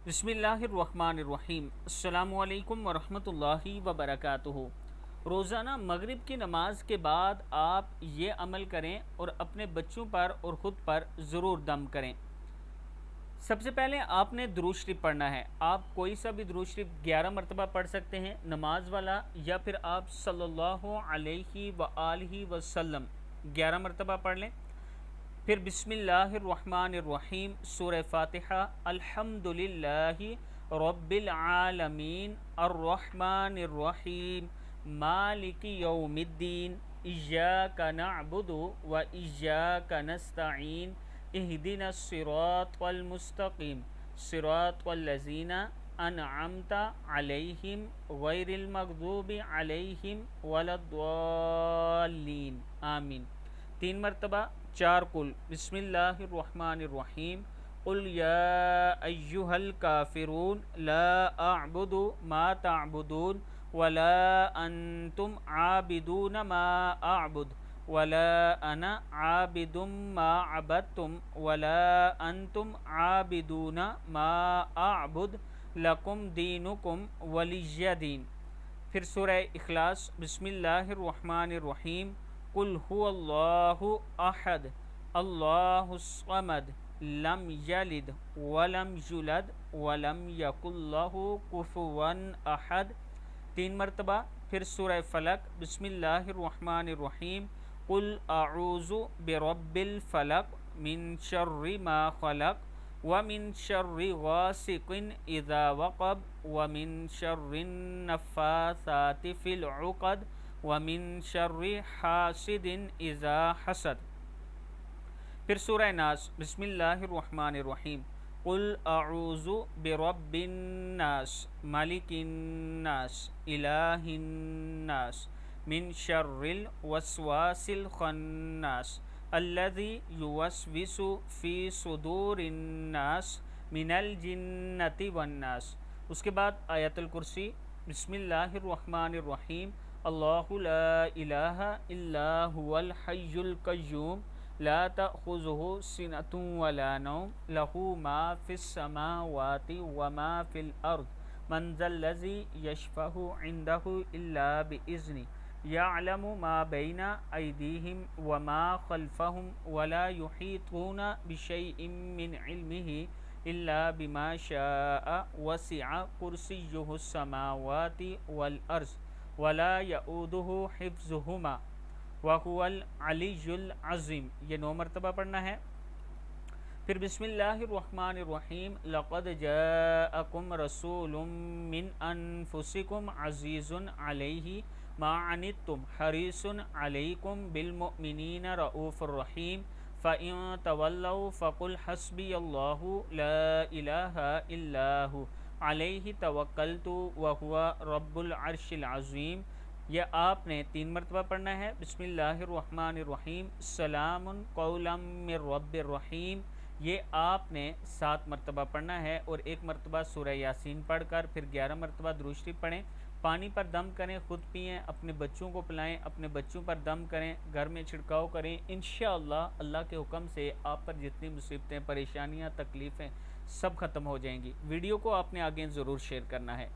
بسم اللہ الرحمن الرحیم۔ السلام علیکم ورحمۃ اللہ وبرکاتہ۔ روزانہ مغرب کی نماز کے بعد آپ یہ عمل کریں اور اپنے بچوں پر اور خود پر ضرور دم کریں۔ سب سے پہلے آپ نے درود شریف پڑھنا ہے۔ آپ کوئی سا بھی درود شریف 11 مرتبہ پڑھ سکتے ہیں نماز والا، یا پھر آپ صلی اللہ علیہ وآلہ وسلم 11 مرتبہ پڑھ لیں۔ پھر بسم اللہ الرحمن الرحیم، سورہ فاتحہ، الحمدللہ رب العالمین، الرحمن الرحیم، مالک یوم الدین، ایاک نعبد و ایاک نستعین، اہدنا الصراط المستقیم، صراط الذین انعمت علیہم غیر المغضوب علیہم ولا الضالین، آمین۔ 3 مرتبہ 4 قل، بسم اللہ الرحمن الرحیم، قل یا ایہا الکافرون لا اعبد ما تعبدون ولا انتم عابدون ما اعبد ولا انا عابد ما عبدتم ولا انتم عابدون ما اعبد لکم دینکم ولی دین۔ پھر سورہ اخلاص، بسم اللہ الرحمن الرحیم، قل هو اللہ احد اللہ الصمد لم یلد ولم یولد ولم یکن لہ کفوا احد۔ 3 مرتبہ۔ پھر سورہ فلق، بسم اللہ الرحمن الرحیم، قل اعوذ برب الفلق من شر ما خلق ومن شر غاسق اذا وقب ومن شر النفاثات فی العقد ومن شر حاسد اذا حسد۔ پھر سورہ ناس، بسم اللہ الرحمن الرحیم، قل اعوذ برب الناس ملک الناس الہ الناس من شر الوسواس الخناس الذی یوسوس فی صدور الناس من الجنۃ والناس۔ اس کے بعد آیت الکرسی، بسم اللہ الرحمن الرحیم، اللہ لا الہ الا هو الحی القیوم لا تأخذہ سنۃ ولا نوم لہ ما فی السماوات وما فی الارض من ذا الذی یشفع عندہ الا بإذنہ یعلم ما بین ایدیہم وما خلفہم ولا یحیطون بشیء من علمہ الا بما شاء وسع کرسیہ السماوات والارض ولا یؤودہ حفظہما وہو العلی العظیم۔ یہ 9 مرتبہ پڑھنا ہے۔ پھر بسم اللہ الرحمن الرحیم، لقد جاءکم رسول من انفسکم عزیز علیہ ما عنتم حریص علیکم بالمؤمنین رؤوف الرحیم فإن تولوا فقل حسبی اللہ لا الہ الا ہو علیہ توکلت وہو رب العرش العظیم۔ یہ آپ نے 3 مرتبہ پڑھنا ہے۔ بسم اللہ الرحمن الرحیم، سلام قولا من رب الرحیم، یہ آپ نے 7 مرتبہ پڑھنا ہے، اور 1 مرتبہ سورہ یاسین پڑھ کر پھر 11 مرتبہ درود شریف پڑھیں۔ پانی پر دم کریں، خود پئیں، اپنے بچوں کو پلائیں، اپنے بچوں پر دم کریں، گھر میں چھڑکاؤ کریں۔ انشاءاللہ اللہ کے حکم سے آپ پر جتنی مصیبتیں، پریشانیاں، تکلیفیں سب ختم ہو جائیں گی۔ ویڈیو کو آپ نے آگے ضرور شیئر کرنا ہے۔